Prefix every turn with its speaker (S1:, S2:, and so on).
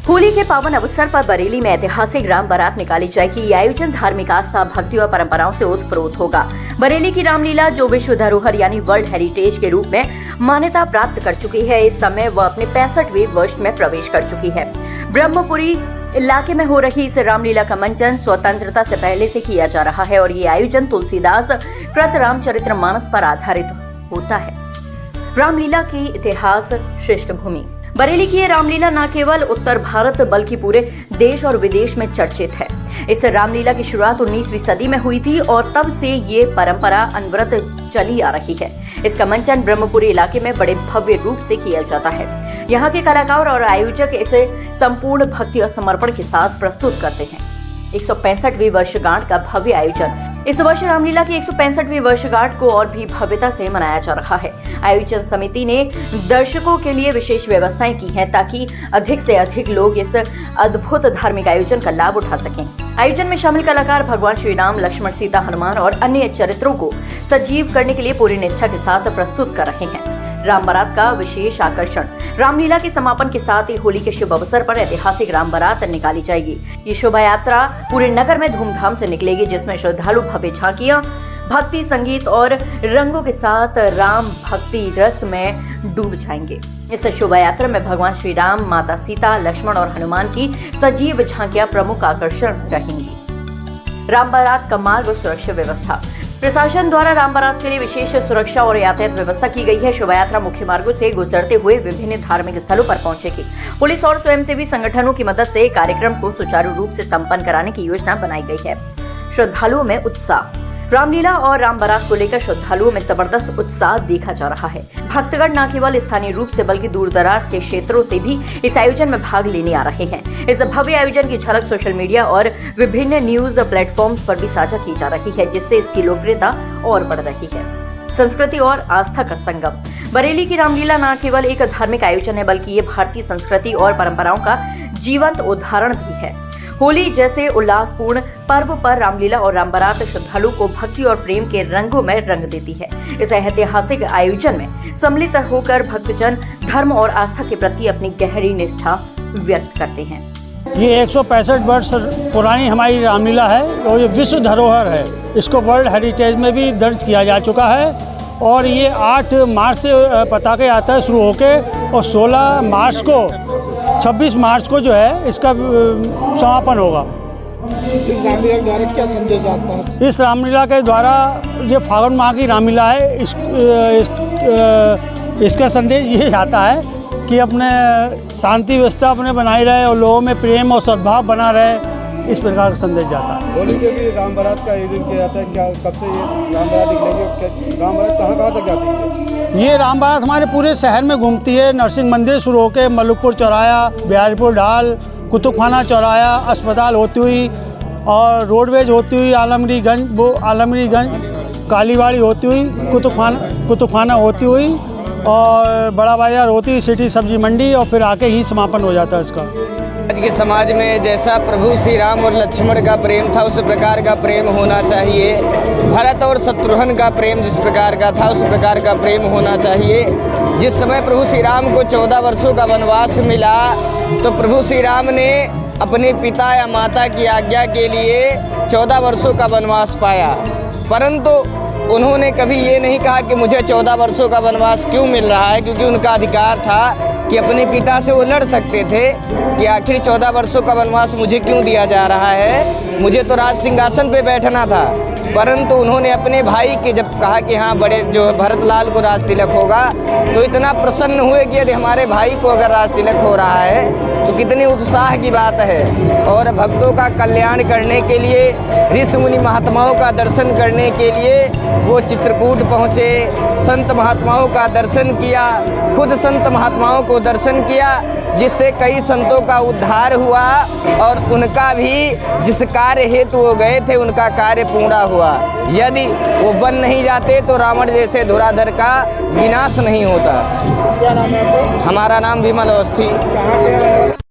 S1: होली के पावन अवसर पर बरेली में ऐतिहासिक राम बारात निकाली जाएगी। ये आयोजन धार्मिक आस्था, भक्ति और परंपराओं से ओतप्रोत होगा। बरेली की रामलीला जो विश्व धरोहर यानी वर्ल्ड हेरिटेज के रूप में मान्यता प्राप्त कर चुकी है, इस समय वह अपने 65वें वर्ष में प्रवेश कर चुकी है। ब्रह्मपुरी इलाके में हो रही इस रामलीला का मंचन स्वतंत्रता से पहले से किया जा रहा है और ये आयोजन तुलसीदास कृत रामचरितमानस पर आधारित होता है। रामलीला की इतिहास श्रेष्ठ भूमि बरेली की ये रामलीला न केवल उत्तर भारत बल्कि पूरे देश और विदेश में चर्चित है। इस रामलीला की शुरुआत 19वीं सदी में हुई थी और तब से ये परंपरा अनवरत चली आ रही है। इसका मंचन ब्रह्मपुरी इलाके में बड़े भव्य रूप से किया जाता है। यहाँ के कलाकार और आयोजक इसे संपूर्ण भक्ति और समर्पण के साथ प्रस्तुत करते हैं। 165वीं वर्षगांठ का भव्य आयोजन। इस वर्ष रामलीला की 165वीं वर्षगांठ को और भी भव्यता से मनाया जा रहा है। आयोजन समिति ने दर्शकों के लिए विशेष व्यवस्थाएं की हैं ताकि अधिक से अधिक लोग इस अद्भुत धार्मिक आयोजन का लाभ उठा सकें। आयोजन में शामिल कलाकार भगवान श्री राम, लक्ष्मण, सीता, हनुमान और अन्य चरित्रों को सजीव करने के लिए पूरी निष्ठा के साथ प्रस्तुत कर रहे हैं। राम बारात का विशेष आकर्षण। रामलीला के समापन के साथ ही होली के शुभ अवसर पर ऐतिहासिक राम बारात निकाली जाएगी। ये शोभा यात्रा पूरे नगर में धूमधाम से निकलेगी, जिसमें श्रद्धालु भव्य झांकियां, भक्ति, संगीत और रंगों के साथ राम भक्ति रस में डूब जाएंगे। इस शोभा यात्रा में भगवान श्री राम, माता सीता, लक्ष्मण और हनुमान की सजीव झांकियां प्रमुख आकर्षण रहेंगी। राम बारात का मार्ग और सुरक्षा व्यवस्था। प्रशासन द्वारा राम बारात के लिए विशेष सुरक्षा और यातायात व्यवस्था की गई है। शोभा यात्रा मुख्य मार्गों से गुजरते हुए विभिन्न धार्मिक स्थलों पर पहुंचेगी। पुलिस और स्वयंसेवी संगठनों की मदद से कार्यक्रम को सुचारू रूप से संपन्न कराने की योजना बनाई गई है। श्रद्धालुओं में उत्साह। रामलीला और राम बारात को लेकर श्रद्धालुओं में जबरदस्त उत्साह देखा जा रहा है। भक्तगण न केवल स्थानीय रूप से बल्कि दूर दराज के क्षेत्रों से भी इस आयोजन में भाग लेने आ रहे हैं। इस भव्य आयोजन की झलक सोशल मीडिया और विभिन्न न्यूज प्लेटफॉर्म्स पर भी साझा की जा रही है, जिससे इसकी लोकप्रियता और बढ़ रही है। संस्कृति और आस्था का संगम। बरेली की रामलीला न केवल एक धार्मिक आयोजन है बल्कि ये भारतीय संस्कृति और परंपराओं का जीवंत उदाहरण भी है। होली जैसे उल्लासपूर्ण पर्व पर रामलीला और राम बारात श्रद्धालु को भक्ति और प्रेम के रंगों में रंग देती है। इस ऐतिहासिक आयोजन में सम्मिलित होकर भक्तजन धर्म और आस्था के प्रति अपनी गहरी निष्ठा व्यक्त करते हैं।
S2: ये 165 वर्ष पुरानी हमारी रामलीला है और ये विश्व धरोहर है। इसको वर्ल्ड हेरिटेज में भी दर्ज किया जा चुका है और ये 8 मार्च से पताके आता है शुरू होके और 16 मार्च को 26 मार्च को जो है इसका समापन होगा।
S3: इस रामलीला के द्वारा क्या संदेश जाता है?
S2: इस रामलीला के द्वारा ये फागुन माह की रामलीला है, इसका संदेश ये जाता है कि अपने शांति व्यवस्था अपने बनाई रहे और लोगों में प्रेम और सद्भाव बना रहे, इस प्रकार का संदेश जाता है।
S3: होली के भी राम बारात का आयोजन किया जाता है। क्या कब से ये राम बारात निकलेगी? राम बारात कहाँ तक जाती है?
S2: ये राम बारात हमारे पूरे शहर में घूमती है। नरसिंह मंदिर शुरू होकर मलुकपुर चौराया, बिहारीपुर ढाल, कुतुबखाना चौराया, अस्पताल होती हुई और रोडवेज होती हुई आलमगीरगंज, कालीबाड़ी होती हुई, कुतुबखाना होती हुई और बड़ा बाजार होती हुई सिटी सब्जी मंडी और फिर आके ही समापन हो जाता है इसका।
S4: आज के समाज में जैसा प्रभु श्री राम और लक्ष्मण का प्रेम था उस प्रकार का प्रेम होना चाहिए। भरत और शत्रुघ्न का प्रेम जिस प्रकार का था उस प्रकार का प्रेम होना चाहिए। जिस समय प्रभु श्री राम को 14 वर्षों का वनवास मिला तो प्रभु श्री राम ने अपने पिता या माता की आज्ञा के लिए 14 वर्षों का वनवास पाया, परंतु उन्होंने कभी ये नहीं कहा कि मुझे 14 वर्षों का वनवास क्यों मिल रहा है, क्योंकि उनका अधिकार था कि अपने पिता से वो लड़ सकते थे कि आखिर 14 वर्षों का वनवास मुझे क्यों दिया जा रहा है, मुझे तो राज सिंहासन पे बैठना था। परंतु उन्होंने अपने भाई के जब कहा कि हाँ बड़े जो भरत लाल को राज तिलक होगा तो इतना प्रसन्न हुए कि यदि हमारे भाई को अगर राज तिलक हो रहा है तो कितनी उत्साह की बात है। और भक्तों का कल्याण करने के लिए, ऋषि मुनि महात्माओं का दर्शन करने के लिए वो चित्रकूट पहुँचे, संत महात्माओं का दर्शन किया, खुद संत महात्माओं को दर्शन किया, जिससे कई संतों का उद्धार हुआ और उनका भी जिस कार्य हेतु वो गए थे उनका कार्य पूरा हुआ। यदि वो बन नहीं जाते तो रावण जैसे धुराधर का विनाश नहीं होता।
S3: क्या नाम है आपका?
S4: हमारा नाम विमल अवस्थी।
S3: कहाँ के?